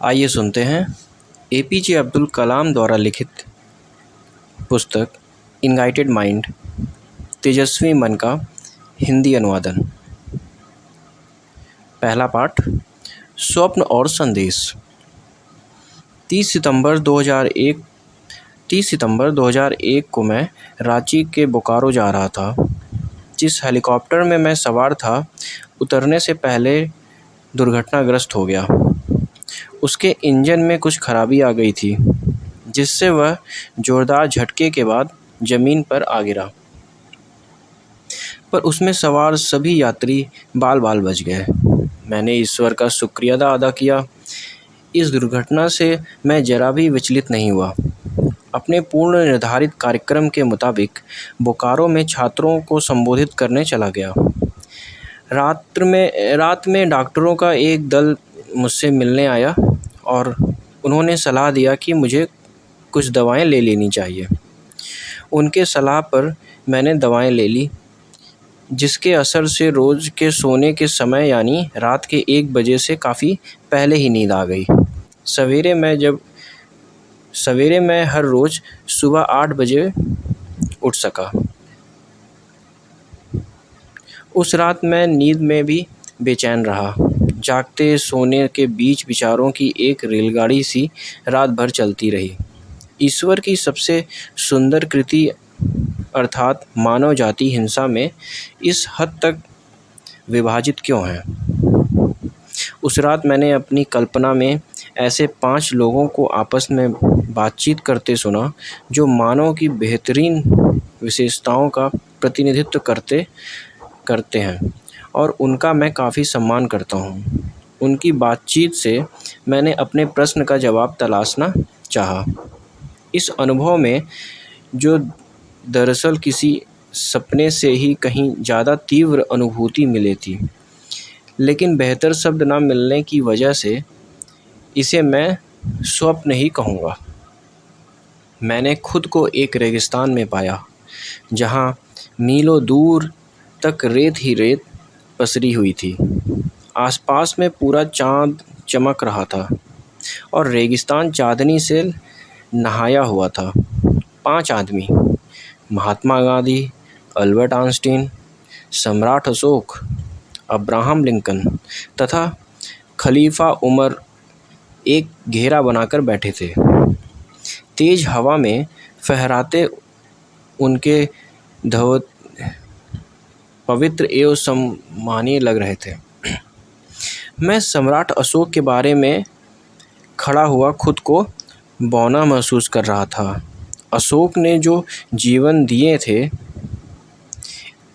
आइए सुनते हैं एपीजे अब्दुल कलाम द्वारा लिखित पुस्तक इनगाइटेड माइंड, तेजस्वी मन का हिंदी अनुवादन। पहला पाठ, स्वप्न और संदेश। 30 सितंबर 2001 को मैं रांची के बोकारो जा रहा था। जिस हेलीकॉप्टर में मैं सवार था, उतरने से पहले दुर्घटनाग्रस्त हो गया। उसके इंजन में कुछ खराबी आ गई थी, जिससे वह जोरदार झटके के बाद ज़मीन पर आ गिरा। पर उसमें सवार सभी यात्री बाल-बाल बच गए। मैंने ईश्वर का शुक्रिया अदा किया। इस दुर्घटना से मैं ज़रा भी विचलित नहीं हुआ। अपने पूर्ण निर्धारित कार्यक्रम के मुताबिक बोकारो में छात्रों को संबोधित करने चला गया। रात में डॉक्टरों का एक दल मुझसे मिलने आया और उन्होंने सलाह दिया कि मुझे कुछ दवाएं ले लेनी चाहिए। उनके सलाह पर मैंने दवाएं ले ली, जिसके असर से रोज़ के सोने के समय यानी रात के 1 बजे से काफ़ी पहले ही नींद आ गई। सवेरे मैं हर रोज़ सुबह 8 बजे उठ सका। उस रात मैं नींद में भी बेचैन रहा। जागते सोने के बीच विचारों की एक रेलगाड़ी सी रात भर चलती रही। ईश्वर की सबसे सुंदर कृति अर्थात मानव जाति हिंसा में इस हद तक विभाजित क्यों है? उस रात मैंने अपनी कल्पना में ऐसे 5 लोगों को आपस में बातचीत करते सुना, जो मानव की बेहतरीन विशेषताओं का प्रतिनिधित्व करते हैं और उनका मैं काफ़ी सम्मान करता हूँ। उनकी बातचीत से मैंने अपने प्रश्न का जवाब तलाशना चाहा। इस अनुभव में, जो दरअसल किसी सपने से ही कहीं ज़्यादा तीव्र अनुभूति मिली थी, लेकिन बेहतर शब्द न मिलने की वजह से इसे मैं स्वप्न ही कहूँगा। मैंने खुद को एक रेगिस्तान में पाया, जहाँ मीलों दूर तक रेत ही रेत पसरी हुई थी। आसपास में पूरा चाँद चमक रहा था और रेगिस्तान चांदनी से नहाया हुआ था। 5 आदमी, महात्मा गांधी, अल्बर्ट आइंस्टीन, सम्राट अशोक, अब्राहम लिंकन तथा खलीफा उमर एक घेरा बनाकर बैठे थे। तेज हवा में फहराते उनके धवल पवित्र एवं सम्मानीय लग रहे थे। मैं सम्राट अशोक के बारे में खड़ा हुआ खुद को बौना महसूस कर रहा था। अशोक ने जो जीवन दिए थे,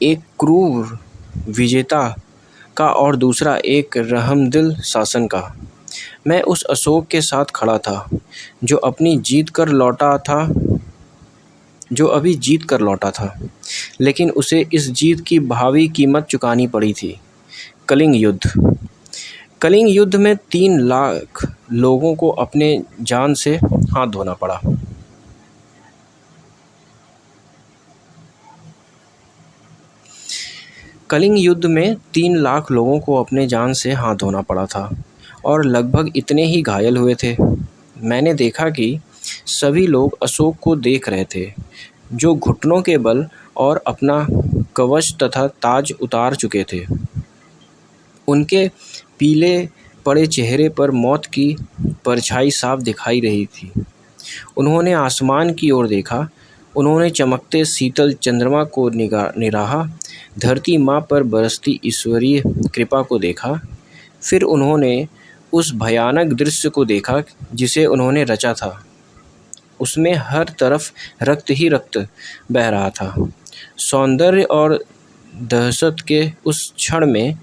एक क्रूर विजेता का और दूसरा एक रहमदिल शासन का। मैं उस अशोक के साथ खड़ा था, जो अभी जीत कर लौटा था, लेकिन उसे इस जीत की भावी कीमत चुकानी पड़ी थी। कलिंग युद्ध में 3 लाख लोगों को अपने जान से हाथ धोना पड़ा। कलिंग युद्ध में 3 लाख लोगों को अपने जान से हाथ धोना पड़ा था और लगभग इतने ही घायल हुए थे। मैंने देखा कि सभी लोग अशोक को देख रहे थे, जो घुटनों के बल और अपना कवच तथा ताज उतार चुके थे। उनके पीले पड़े चेहरे पर मौत की परछाई साफ दिखाई रही थी। उन्होंने आसमान की ओर देखा। उन्होंने चमकते शीतल चंद्रमा को निराहा, धरती माँ पर बरसती ईश्वरीय कृपा को देखा। फिर उन्होंने उस भयानक दृश्य को देखा जिसे उन्होंने रचा था। उसमें हर तरफ रक्त ही रक्त बह रहा था। सौंदर्य और दहशत के उस क्षण में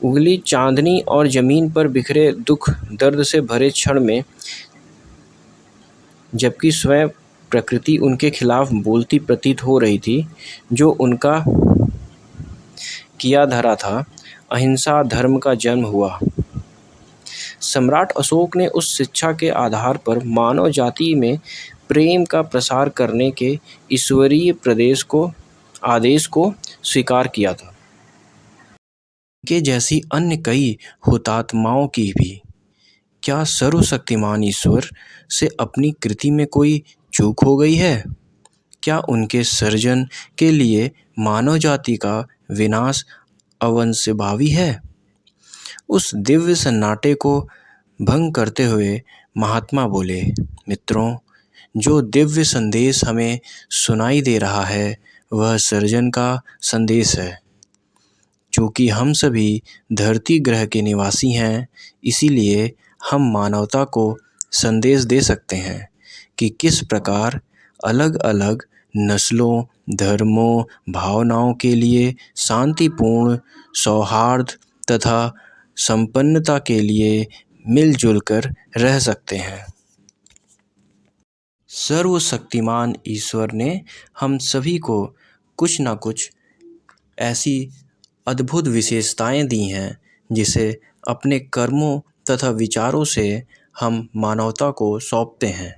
उगली चांदनी और ज़मीन पर बिखरे दुख दर्द से भरे क्षण में, जबकि स्वयं प्रकृति उनके खिलाफ बोलती प्रतीत हो रही थी, जो उनका किया धरा था। अहिंसा धर्म का जन्म हुआ। सम्राट अशोक ने उस शिक्षा के आधार पर मानव जाति में प्रेम का प्रसार करने के ईश्वरीय आदेश को स्वीकार किया था। के जैसी अन्य कई हुतात्माओं की भी। क्या सर्वशक्तिमान ईश्वर से अपनी कृति में कोई चूक हो गई है? क्या उनके सर्जन के लिए मानव जाति का विनाश अवश्यंभावी है? उस दिव्य सन्नाटे को भंग करते हुए महात्मा बोले, मित्रों, जो दिव्य संदेश हमें सुनाई दे रहा है वह सर्जन का संदेश है। चूँकि हम सभी धरती ग्रह के निवासी हैं, इसीलिए हम मानवता को संदेश दे सकते हैं कि किस प्रकार अलग अलग नस्लों, धर्मों, भावनाओं के लिए शांतिपूर्ण, सौहार्द तथा संपन्नता के लिए मिलजुल कर रह सकते हैं। सर्वशक्तिमान ईश्वर ने हम सभी को कुछ न कुछ ऐसी अद्भुत विशेषताएं दी हैं जिसे अपने कर्मों तथा विचारों से हम मानवता को सौंपते हैं।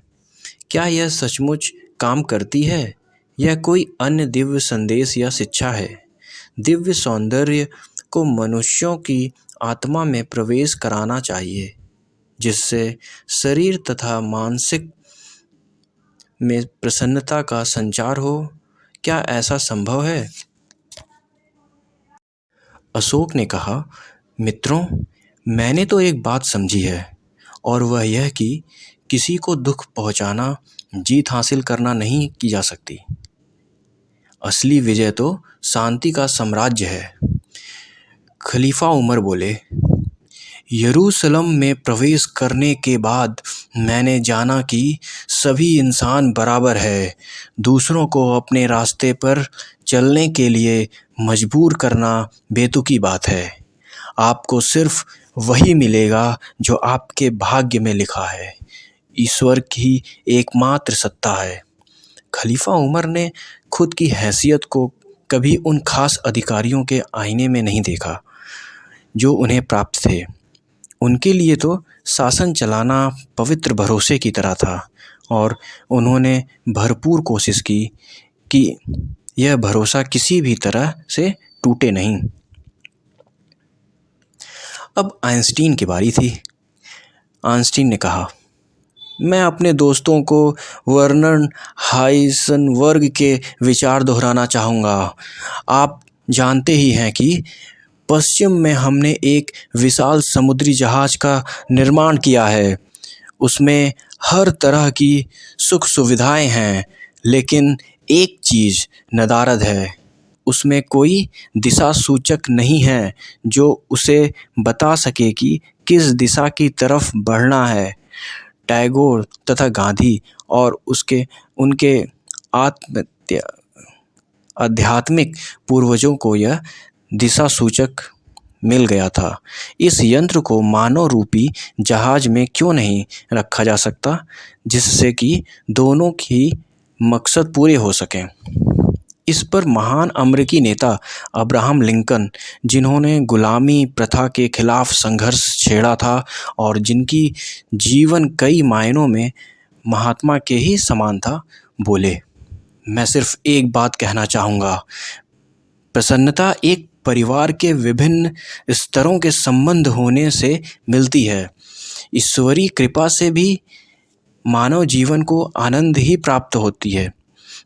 क्या यह सचमुच काम करती है? यह कोई अन्य दिव्य संदेश या शिक्षा है? दिव्य सौंदर्य को मनुष्यों की आत्मा में प्रवेश कराना चाहिए, जिससे शरीर तथा मानसिक में प्रसन्नता का संचार हो। क्या ऐसा संभव है? अशोक ने कहा, मित्रों, मैंने तो एक बात समझी है, और वह यह कि किसी को दुख पहुंचाना जीत हासिल करना नहीं की जा सकती। असली विजय तो शांति का साम्राज्य है। खलीफा उमर बोले, यरूशलेम में प्रवेश करने के बाद मैंने जाना कि सभी इंसान बराबर है। दूसरों को अपने रास्ते पर चलने के लिए मजबूर करना बेतुकी बात है। आपको सिर्फ वही मिलेगा जो आपके भाग्य में लिखा है। ईश्वर की एकमात्र सत्ता है। खलीफा उमर ने खुद की हैसियत को कभी उन खास अधिकारियों के आईने में नहीं देखा जो उन्हें प्राप्त थे। उनके लिए तो शासन चलाना पवित्र भरोसे की तरह था, और उन्होंने भरपूर कोशिश की कि यह भरोसा किसी भी तरह से टूटे नहीं। अब आइंस्टीन की बारी थी। आइंस्टीन ने कहा, मैं अपने दोस्तों को वर्नर हाइजेनबर्ग के विचार दोहराना चाहूँगा। आप जानते ही हैं कि पश्चिम में हमने एक विशाल समुद्री जहाज का निर्माण किया है। उसमें हर तरह की सुख सुविधाएं हैं, लेकिन एक चीज़ नदारद है। उसमें कोई दिशा सूचक नहीं है जो उसे बता सके कि किस दिशा की तरफ बढ़ना है। टैगोर तथा गांधी और उनके आध्यात्मिक पूर्वजों को यह दिशा सूचक मिल गया था। इस यंत्र को मानव रूपी जहाज में क्यों नहीं रखा जा सकता, जिससे कि दोनों की मकसद पूरे हो सकें। इस पर महान अमेरिकी नेता अब्राहम लिंकन, जिन्होंने गुलामी प्रथा के खिलाफ संघर्ष छेड़ा था और जिनकी जीवन कई मायनों में महात्मा के ही समान था, बोले, मैं सिर्फ एक बात कहना चाहूँगा। प्रसन्नता एक परिवार के विभिन्न स्तरों के संबंध होने से मिलती है। ईश्वरीय कृपा से भी मानव जीवन को आनंद ही प्राप्त होती है।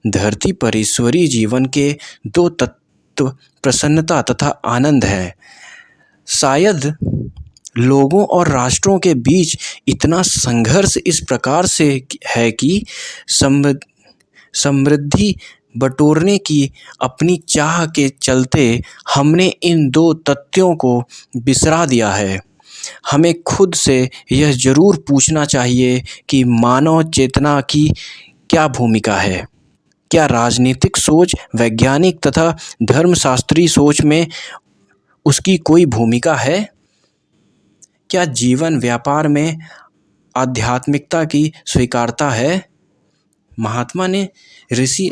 धरती पर ईश्वरीय जीवन के दो तत्व प्रसन्नता तथा आनंद है। शायद लोगों और राष्ट्रों के बीच इतना संघर्ष इस प्रकार से है कि समृद्धि बटोरने की अपनी चाह के चलते हमने इन दो तथ्यों को बिसरा दिया है। हमें खुद से यह जरूर पूछना चाहिए कि मानव चेतना की क्या भूमिका है। क्या राजनीतिक सोच, वैज्ञानिक तथा धर्मशास्त्री सोच में उसकी कोई भूमिका है? क्या जीवन व्यापार में आध्यात्मिकता की स्वीकारता है? महात्मा ने ऋषि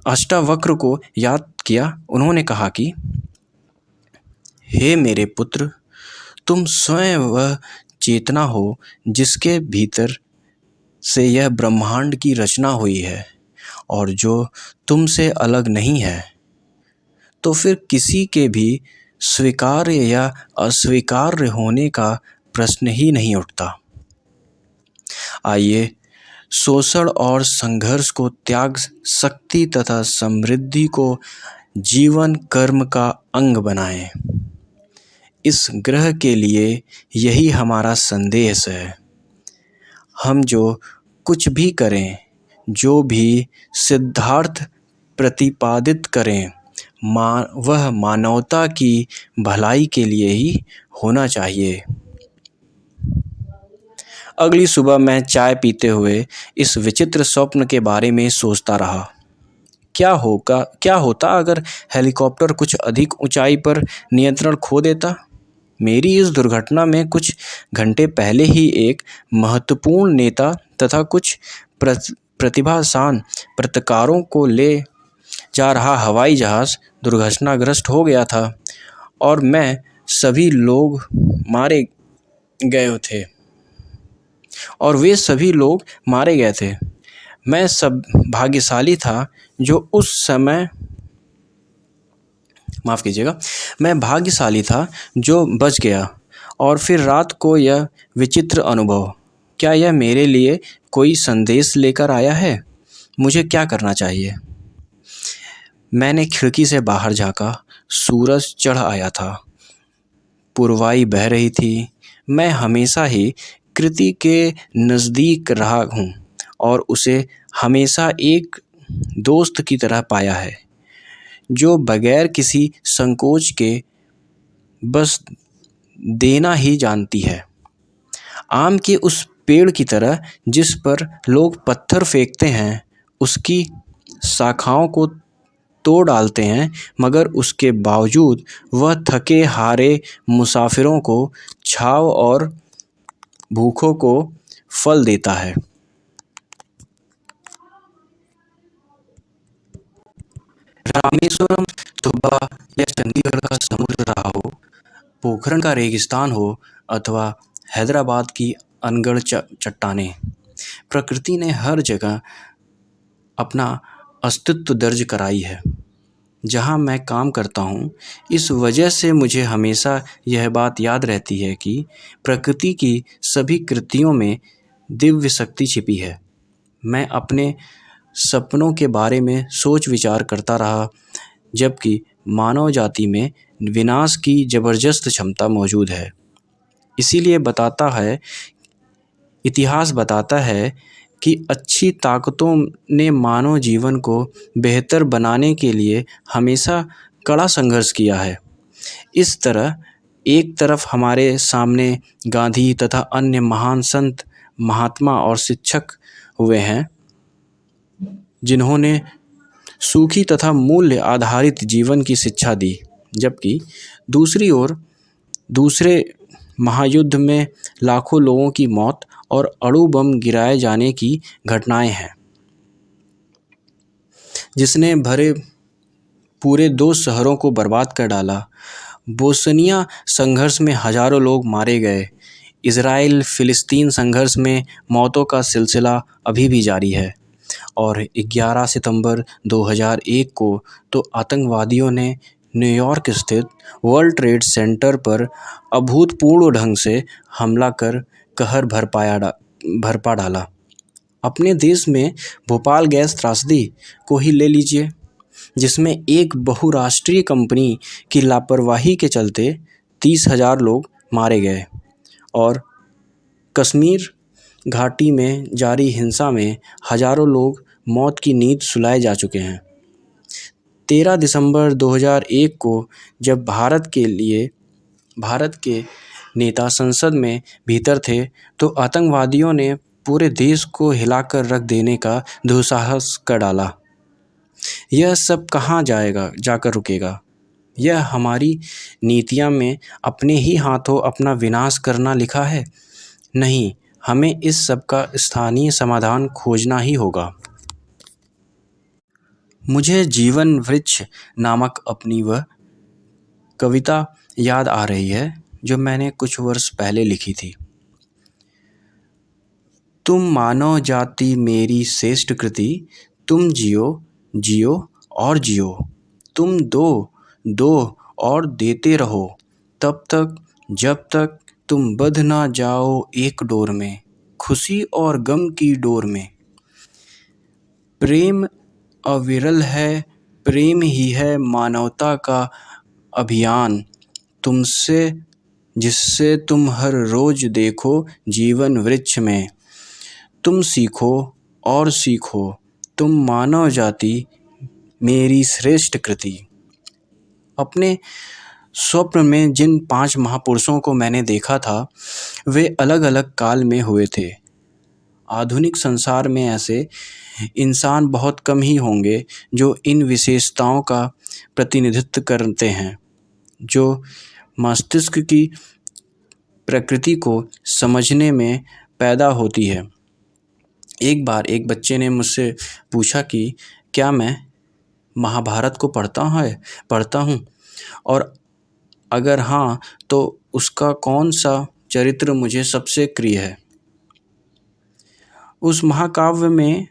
अष्टावक्र को याद किया। उन्होंने कहा कि हे मेरे पुत्र, तुम स्वयं वह चेतना हो जिसके भीतर से यह ब्रह्मांड की रचना हुई है और जो तुमसे अलग नहीं है। तो फिर किसी के भी स्वीकार्य या अस्वीकार्य होने का प्रश्न ही नहीं उठता। आइए शोषण और संघर्ष को त्याग शक्ति तथा समृद्धि को जीवन कर्म का अंग बनाएं। इस ग्रह के लिए यही हमारा संदेश है। हम जो कुछ भी करें, जो भी सिद्धार्थ प्रतिपादित करें, वह मानवता की भलाई के लिए ही होना चाहिए। अगली सुबह मैं चाय पीते हुए इस विचित्र स्वप्न के बारे में सोचता रहा। क्या होता अगर हेलीकॉप्टर कुछ अधिक ऊंचाई पर नियंत्रण खो देता? मेरी इस दुर्घटना में कुछ घंटे पहले ही एक महत्वपूर्ण नेता तथा कुछ प्रतिभाशान पत्रकारों को ले जा रहा हवाई जहाज़ दुर्घटनाग्रस्त हो गया था और वे सभी लोग मारे गए थे। मैं भाग्यशाली था जो बच गया। और फिर रात को यह विचित्र अनुभव, क्या यह मेरे लिए कोई संदेश लेकर आया है? मुझे क्या करना चाहिए? मैंने खिड़की से बाहर झाँका। सूरज चढ़ आया था, पूर्वाई बह रही थी। मैं हमेशा ही कृति के नज़दीक रहा हूँ और उसे हमेशा एक दोस्त की तरह पाया है, जो बगैर किसी संकोच के बस देना ही जानती है। आम के उस पेड़ की तरह जिस पर लोग पत्थर फेंकते हैं, उसकी शाखाओं को तोड़ डालते हैं, मगर उसके बावजूद वह थके हारे मुसाफिरों को छांव और भूखों को फल देता है। रामेश्वरम, तुब्बा या चंडीगढ़ का समुद्र रहा हो, पोखरण का रेगिस्तान हो अथवा हैदराबाद की अनगढ़ चट्टानें, प्रकृति ने हर जगह अपना अस्तित्व दर्ज कराई है। जहाँ मैं काम करता हूँ, इस वजह से मुझे हमेशा यह बात याद रहती है कि प्रकृति की सभी कृतियों में दिव्य शक्ति छिपी है। मैं अपने सपनों के बारे में सोच विचार करता रहा, जबकि मानव जाति में विनाश की जबरदस्त क्षमता मौजूद है। इसीलिए इतिहास बताता है कि अच्छी ताकतों ने मानव जीवन को बेहतर बनाने के लिए हमेशा कड़ा संघर्ष किया है। इस तरह एक तरफ हमारे सामने गांधी तथा अन्य महान संत, महात्मा और शिक्षक हुए हैं, जिन्होंने सूखी तथा मूल्य आधारित जीवन की शिक्षा दी, जबकि दूसरी ओर दूसरे महायुद्ध में लाखों लोगों की मौत और अणु बम गिराए जाने की घटनाएं हैं, जिसने भरे पूरे 2 शहरों को बर्बाद कर डाला। बोस्निया संघर्ष में हजारों लोग मारे गए। इजराइल फिलिस्तीन संघर्ष में मौतों का सिलसिला अभी भी जारी है। और 11 सितंबर 2001 को तो आतंकवादियों ने न्यूयॉर्क स्थित वर्ल्ड ट्रेड सेंटर पर अभूतपूर्व ढंग से हमला कर कहर भरपा डाला। अपने देश में भोपाल गैस त्रासदी को ही ले लीजिए, जिसमें एक बहुराष्ट्रीय कंपनी की लापरवाही के चलते 30,000 लोग मारे गए और कश्मीर घाटी में जारी हिंसा में हजारों लोग मौत की नींद सुलाए जा चुके हैं। 13 दिसंबर 2001 को जब भारत के नेता संसद में भीतर थे, तो आतंकवादियों ने पूरे देश को हिलाकर रख देने का दुस्साहस कर डाला। यह सब कहाँ जाकर रुकेगा? यह हमारी नीतियाँ में अपने ही हाथों अपना विनाश करना लिखा है? नहीं, हमें इस सब का स्थानीय समाधान खोजना ही होगा। मुझे जीवन वृक्ष नामक अपनी वह कविता याद आ रही है जो मैंने कुछ वर्ष पहले लिखी थी। तुम मानव जाति मेरी श्रेष्ठ कृति, तुम जियो जियो और जियो, तुम दो दो और देते रहो, तब तक जब तक तुम बंध ना जाओ एक डोर में, खुशी और गम की डोर में। प्रेम अविरल है, प्रेम ही है मानवता का अभियान, तुमसे जिससे तुम हर रोज देखो जीवन वृक्ष में। तुम सीखो और सीखो, तुम मानव जाति मेरी श्रेष्ठ कृति। अपने स्वप्न में जिन 5 महापुरुषों को मैंने देखा था, वे अलग अलग काल में हुए थे। आधुनिक संसार में ऐसे इंसान बहुत कम ही होंगे जो इन विशेषताओं का प्रतिनिधित्व करते हैं, जो मस्तिष्क की प्रकृति को समझने में पैदा होती है। एक बार एक बच्चे ने मुझसे पूछा कि क्या मैं महाभारत को पढ़ता हूँ, और अगर हाँ तो उसका कौन सा चरित्र मुझे सबसे प्रिय है। उस महाकाव्य में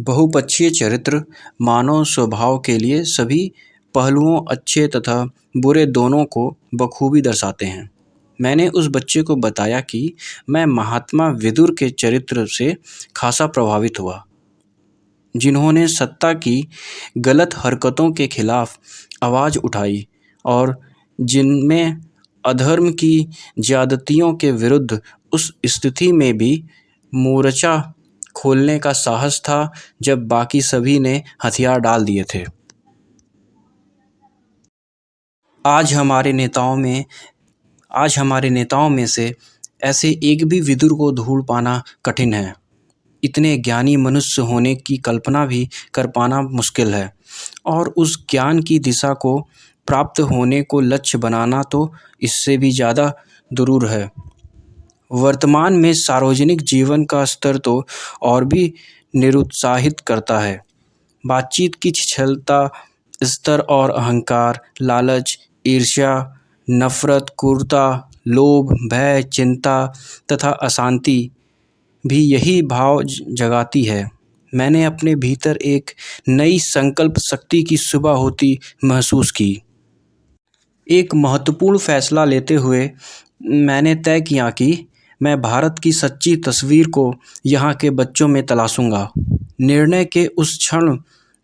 बहुपक्षीय चरित्र मानव स्वभाव के लिए सभी पहलुओं, अच्छे तथा बुरे दोनों को बखूबी दर्शाते हैं। मैंने उस बच्चे को बताया कि मैं महात्मा विदुर के चरित्र से खासा प्रभावित हुआ, जिन्होंने सत्ता की गलत हरकतों के खिलाफ आवाज़ उठाई और जिनमें अधर्म की ज्यादतियों के विरुद्ध उस स्थिति में भी मोर्चा खोलने का साहस था जब बाकी सभी ने हथियार डाल दिए थे। आज हमारे नेताओं में से ऐसे एक भी विदुर को ढूंढ पाना कठिन है। इतने ज्ञानी मनुष्य होने की कल्पना भी कर पाना मुश्किल है, और उस ज्ञान की दिशा को प्राप्त होने को लक्ष्य बनाना तो इससे भी ज़्यादा दूर है। वर्तमान में सार्वजनिक जीवन का स्तर तो और भी निरुत्साहित करता है। बातचीत की छिछलता स्तर और अहंकार, लालच, ईर्ष्या, नफरत, क्रूरता, लोभ, भय, चिंता तथा अशांति भी यही भाव जगाती है। मैंने अपने भीतर एक नई संकल्प शक्ति की सुबह होती महसूस की। एक महत्वपूर्ण फैसला लेते हुए मैंने तय किया कि मैं भारत की सच्ची तस्वीर को यहाँ के बच्चों में तलाशूंगा। निर्णय के उस क्षण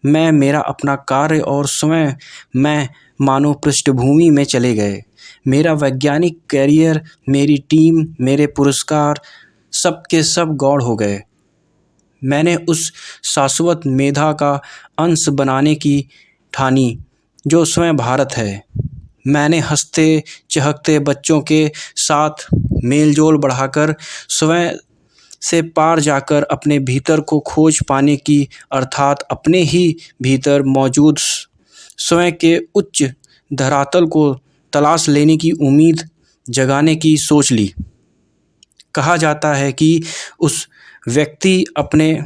मैं मेरा अपना कार्य और स्वयं मैं मानो पृष्ठभूमि में चले गए। मेरा वैज्ञानिक करियर, मेरी टीम, मेरे पुरस्कार सब के सब गौण हो गए। मैंने उस शाश्वत मेधा का अंश बनाने की ठानी जो स्वयं भारत है। मैंने हंसते चहकते बच्चों के साथ मेलजोल बढ़ाकर स्वयं से पार जाकर अपने भीतर को खोज पाने की, अर्थात अपने ही भीतर मौजूद स्वयं के उच्च धरातल को तलाश लेने की उम्मीद जगाने की सोच ली। कहा जाता है कि उस व्यक्ति अपने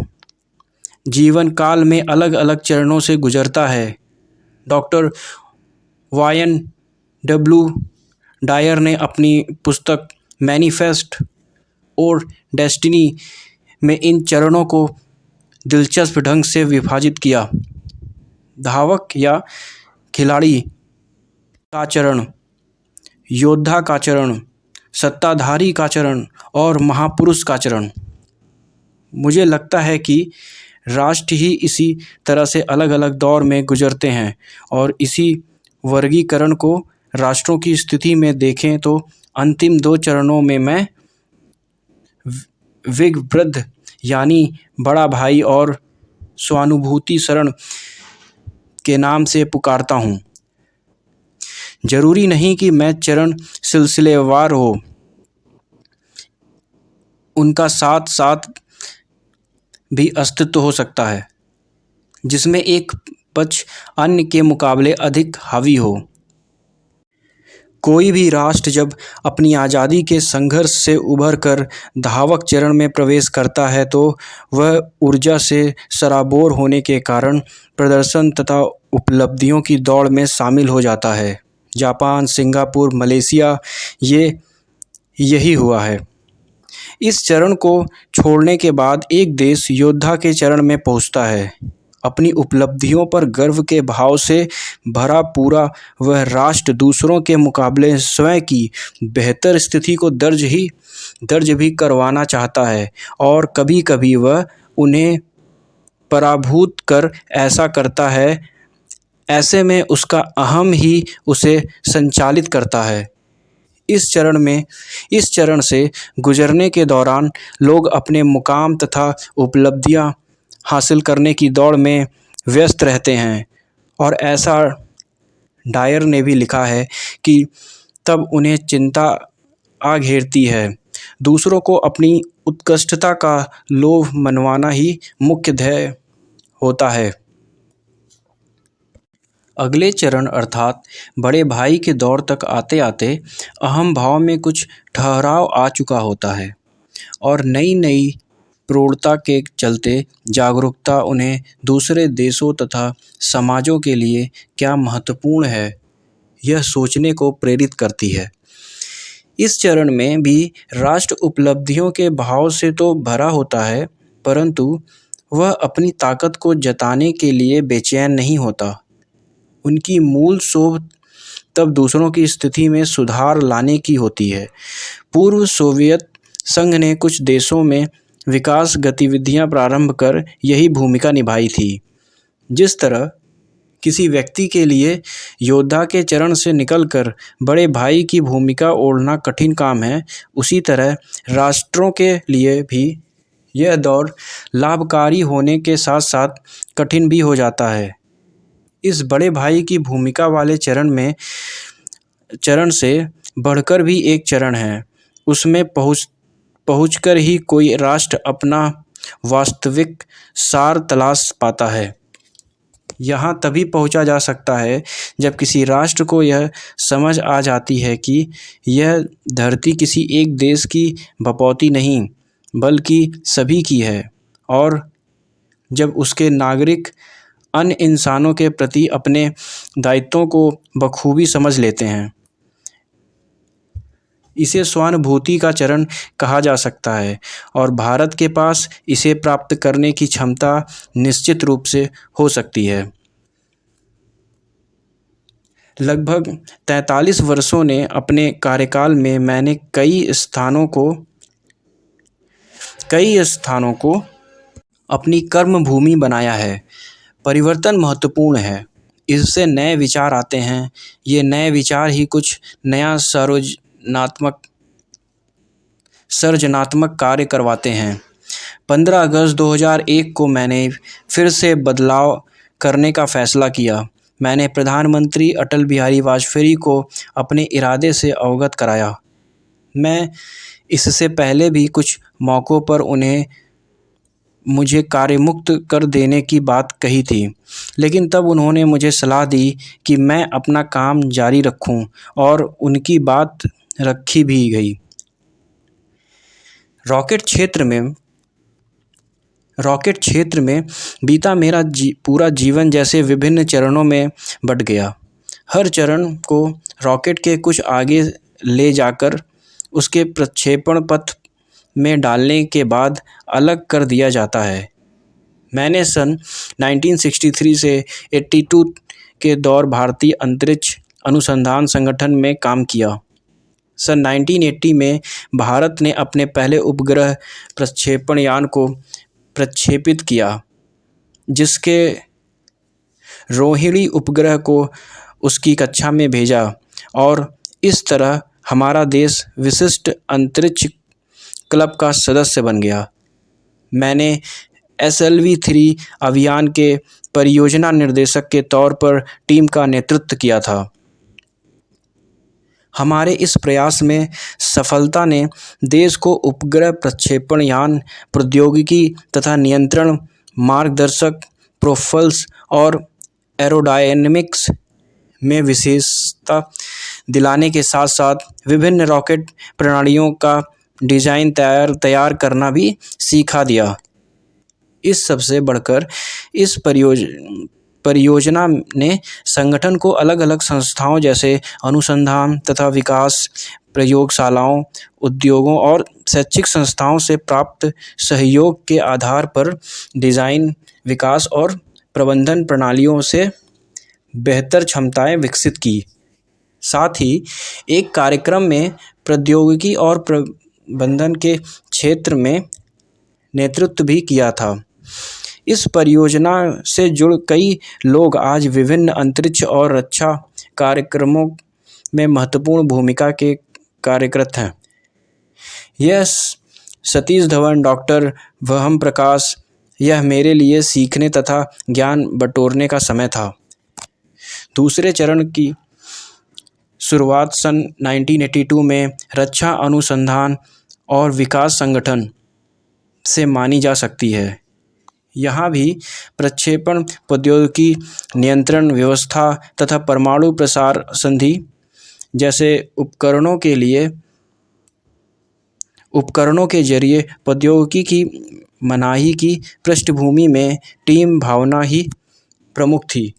जीवन काल में अलग अलग चरणों से गुजरता है। डॉक्टर वायन डब्ल्यू डायर ने अपनी पुस्तक मैनिफेस्ट और डेस्टिनी में इन चरणों को दिलचस्प ढंग से विभाजित किया। धावक या खिलाड़ी का चरण, योद्धा का चरण, सत्ताधारी का चरण और महापुरुष का चरण। मुझे लगता है कि राष्ट्र ही इसी तरह से अलग अलग दौर में गुजरते हैं, और इसी वर्गीकरण को राष्ट्रों की स्थिति में देखें तो अंतिम 2 चरणों में मैं विगवृद्ध यानी बड़ा भाई और स्वानुभूति शरण के नाम से पुकारता हूँ। जरूरी नहीं कि मैं चरण सिलसिलेवार हो, उनका साथ साथ भी अस्तित्व हो सकता है जिसमें एक पक्ष अन्य के मुकाबले अधिक हावी हो। कोई भी राष्ट्र जब अपनी आज़ादी के संघर्ष से उभर कर धावक चरण में प्रवेश करता है तो वह ऊर्जा से सराबोर होने के कारण प्रदर्शन तथा उपलब्धियों की दौड़ में शामिल हो जाता है। जापान, सिंगापुर, मलेशिया, यही हुआ है। इस चरण को छोड़ने के बाद एक देश योद्धा के चरण में पहुंचता है, अपनी उपलब्धियों पर गर्व के भाव से भरा पूरा वह राष्ट्र दूसरों के मुकाबले स्वयं की बेहतर स्थिति को दर्ज भी करवाना चाहता है और कभी-कभी वह उन्हें पराभूत कर ऐसा करता है। ऐसे में उसका अहम ही उसे संचालित करता है। इस चरण से गुजरने के दौरान लोग अपने मुकाम तथा उपलब्धियां हासिल करने की दौड़ में व्यस्त रहते हैं और ऐसा डायर ने भी लिखा है कि तब उन्हें चिंता आ घेरती है। दूसरों को अपनी उत्कृष्टता का लोभ मनवाना ही मुख्य ध्येय होता है। अगले चरण अर्थात बड़े भाई के दौर तक आते आते अहम भाव में कुछ ठहराव आ चुका होता है और नई प्रौढ़ता के चलते जागरूकता उन्हें दूसरे देशों तथा समाजों के लिए क्या महत्वपूर्ण है यह सोचने को प्रेरित करती है। इस चरण में भी राष्ट्र उपलब्धियों के भाव से तो भरा होता है, परंतु वह अपनी ताकत को जताने के लिए बेचैन नहीं होता। उनकी मूल सोच तब दूसरों की स्थिति में सुधार लाने की होती है। पूर्व सोवियत संघ ने कुछ देशों में विकास गतिविधियां प्रारंभ कर यही भूमिका निभाई थी। जिस तरह किसी व्यक्ति के लिए योद्धा के चरण से निकलकर बड़े भाई की भूमिका ओढ़ना कठिन काम है, उसी तरह राष्ट्रों के लिए भी यह दौर लाभकारी होने के साथ साथ कठिन भी हो जाता है। इस बड़े भाई की भूमिका वाले चरण से बढ़कर भी एक चरण है। उसमें पहुंचकर ही कोई राष्ट्र अपना वास्तविक सार तलाश पाता है। यहाँ तभी पहुँचा जा सकता है जब किसी राष्ट्र को यह समझ आ जाती है कि यह धरती किसी एक देश की बपौती नहीं बल्कि सभी की है और जब उसके नागरिक अन्य इंसानों के प्रति अपने दायित्वों को बखूबी समझ लेते हैं। इसे स्वानुभूति का चरण कहा जा सकता है और भारत के पास इसे प्राप्त करने की क्षमता निश्चित रूप से हो सकती है। लगभग 43 वर्षों ने अपने कार्यकाल में मैंने कई स्थानों को अपनी कर्म भूमि बनाया है। परिवर्तन महत्वपूर्ण है, इससे नए विचार आते हैं। ये नए विचार ही कुछ नया सर्जनात्मक कार्य करवाते हैं। 15 अगस्त 2001 को मैंने फिर से बदलाव करने का फैसला किया। मैंने प्रधानमंत्री अटल बिहारी वाजपेयी को अपने इरादे से अवगत कराया। मैं इससे पहले भी कुछ मौक़ों पर मुझे कार्यमुक्त कर देने की बात कही थी, लेकिन तब उन्होंने मुझे सलाह दी कि मैं अपना काम जारी रखूं और उनकी बात रखी भी गई। रॉकेट क्षेत्र में बीता मेरा पूरा जीवन जैसे विभिन्न चरणों में बट गया। हर चरण को रॉकेट के कुछ आगे ले जाकर उसके प्रक्षेपण पथ में डालने के बाद अलग कर दिया जाता है। मैंने सन 1963 से 82 के दौर भारतीय अंतरिक्ष अनुसंधान संगठन में काम किया। सन 1980 में भारत ने अपने पहले उपग्रह प्रक्षेपण यान को प्रक्षेपित किया, जिसके रोहिणी उपग्रह को उसकी कक्षा में भेजा और इस तरह हमारा देश विशिष्ट अंतरिक्ष क्लब का सदस्य बन गया। मैंने SLV-3 अभियान के परियोजना निर्देशक के तौर पर टीम का नेतृत्व किया था। हमारे इस प्रयास में सफलता ने देश को उपग्रह प्रक्षेपण यान प्रौद्योगिकी तथा नियंत्रण, मार्गदर्शक, प्रोफल्स और एरोडायनेमिक्स में विशेषता दिलाने के साथ साथ विभिन्न रॉकेट प्रणालियों का डिज़ाइन तैयार करना भी सिखा दिया। इस सबसे बढ़कर इस परियोजना ने संगठन को अलग अलग संस्थाओं जैसे अनुसंधान तथा विकास प्रयोगशालाओं, उद्योगों और शैक्षिक संस्थाओं से प्राप्त सहयोग के आधार पर डिज़ाइन, विकास और प्रबंधन प्रणालियों से बेहतर क्षमताएं विकसित की। साथ ही एक कार्यक्रम में प्रौद्योगिकी और प्रबंधन के क्षेत्र में नेतृत्व भी किया था। इस परियोजना से जुड़े कई लोग आज विभिन्न अंतरिक्ष और रक्षा कार्यक्रमों में महत्वपूर्ण भूमिका के कार्यरत हैं। यह सतीश धवन, डॉक्टर वहम प्रकाश, यह मेरे लिए सीखने तथा ज्ञान बटोरने का समय था। दूसरे चरण की शुरुआत सन 1982 में रक्षा अनुसंधान और विकास संगठन से मानी जा सकती है। यहाँ भी प्रक्षेपण प्रौद्योगिकी, नियंत्रण व्यवस्था तथा परमाणु प्रसार संधि जैसे उपकरणों के जरिए प्रौद्योगिकी की मनाही की पृष्ठभूमि में टीम भावना ही प्रमुख थी।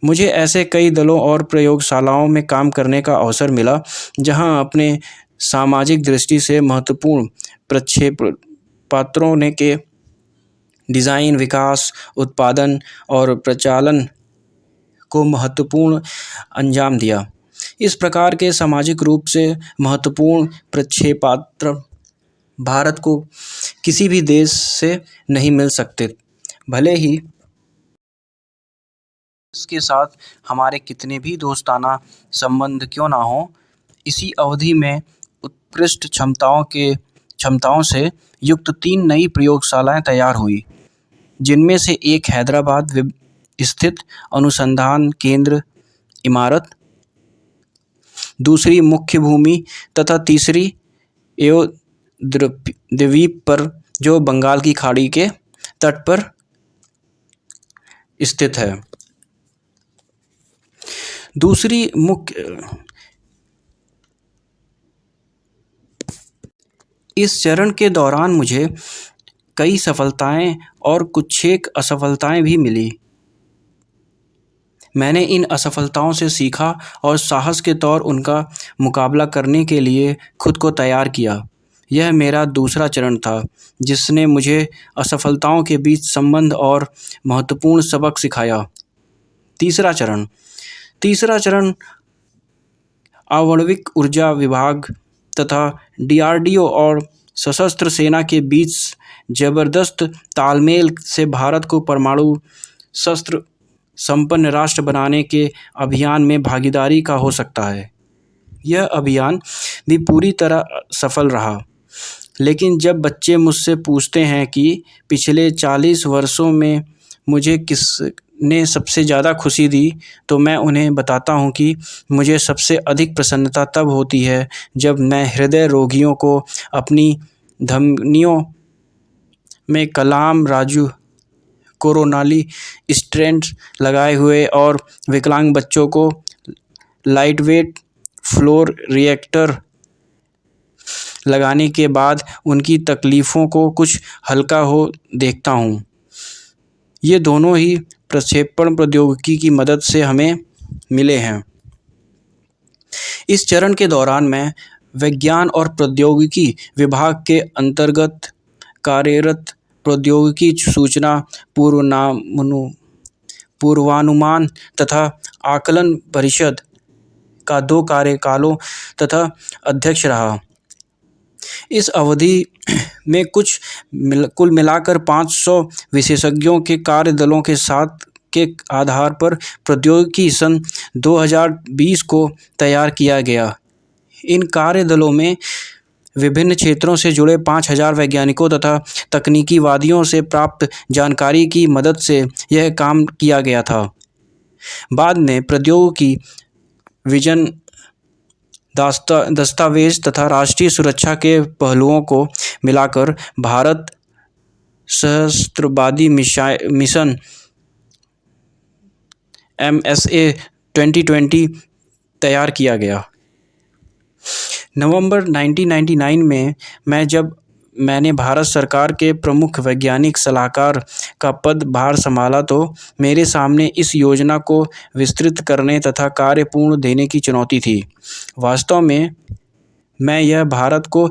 मुझे ऐसे कई दलों और प्रयोगशालाओं में काम करने का अवसर मिला जहां अपने सामाजिक दृष्टि से महत्वपूर्ण प्रक्षेपास्त्रों के डिज़ाइन, विकास, उत्पादन और प्रचालन को महत्वपूर्ण अंजाम दिया। इस प्रकार के सामाजिक रूप से महत्वपूर्ण प्रक्षेपास्त्र भारत को किसी भी देश से नहीं मिल सकते, भले ही इसके साथ हमारे कितने भी दोस्ताना संबंध क्यों ना हो। इसी अवधि में उत्कृष्ट क्षमताओं से युक्त 3 नई प्रयोगशालाएं तैयार हुई, जिनमें से एक हैदराबाद स्थित अनुसंधान केंद्र इमारत, दूसरी मुख्य भूमि तथा तीसरी एओ द्वीप पर जो बंगाल की खाड़ी के तट पर स्थित है। इस चरण के दौरान मुझे कई सफलताएं और कुछ एक असफलताएं भी मिली। मैंने इन असफलताओं से सीखा और साहस के तौर उनका मुकाबला करने के लिए खुद को तैयार किया। यह मेरा दूसरा चरण था, जिसने मुझे असफलताओं के बीच संबंध और महत्वपूर्ण सबक सिखाया। तीसरा चरण आणविक ऊर्जा विभाग तथा DRDO और सशस्त्र सेना के बीच जबरदस्त तालमेल से भारत को परमाणु शस्त्र संपन्न राष्ट्र बनाने के अभियान में भागीदारी का हो सकता है। यह अभियान भी पूरी तरह सफल रहा, लेकिन जब बच्चे मुझसे पूछते हैं कि पिछले 40 वर्षों में मुझे किसने सबसे ज़्यादा खुशी दी, तो मैं उन्हें बताता हूं कि मुझे सबसे अधिक प्रसन्नता तब होती है जब मैं हृदय रोगियों को अपनी धमनियों में कलाम राजू कोरोनाली स्टेंट्स लगाए हुए और विकलांग बच्चों को लाइटवेट फ्लोर रिएक्टर लगाने के बाद उनकी तकलीफ़ों को कुछ हल्का हो देखता हूँ। ये दोनों ही प्रक्षेपण प्रौद्योगिकी की मदद से हमें मिले हैं। इस चरण के दौरान मैं विज्ञान और प्रौद्योगिकी विभाग के अंतर्गत कार्यरत प्रौद्योगिकी सूचना पूर्वानुमान तथा आकलन परिषद का 2 कार्यकालों तथा अध्यक्ष रहा। इस अवधि में कुल मिलाकर 500 विशेषज्ञों के कार्यदलों के साथ के आधार पर प्रौद्योगिकी सन 2020 को तैयार किया गया। इन कार्यदलों में विभिन्न क्षेत्रों से जुड़े 5000 वैज्ञानिकों तथा तकनीकीवादियों से प्राप्त जानकारी की मदद से यह काम किया गया था। बाद में प्रौद्योगिकी विजन दस्तावेज तथा राष्ट्रीय सुरक्षा के पहलुओं को मिलाकर भारत सहस्त्रवादी मिशन MSA 2020 तैयार किया गया। नवंबर 1999 में जब मैंने भारत सरकार के प्रमुख वैज्ञानिक सलाहकार का पदभार संभाला, तो मेरे सामने इस योजना को विस्तृत करने तथा कार्य पूर्ण देने की चुनौती थी। वास्तव में मैं यह भारत को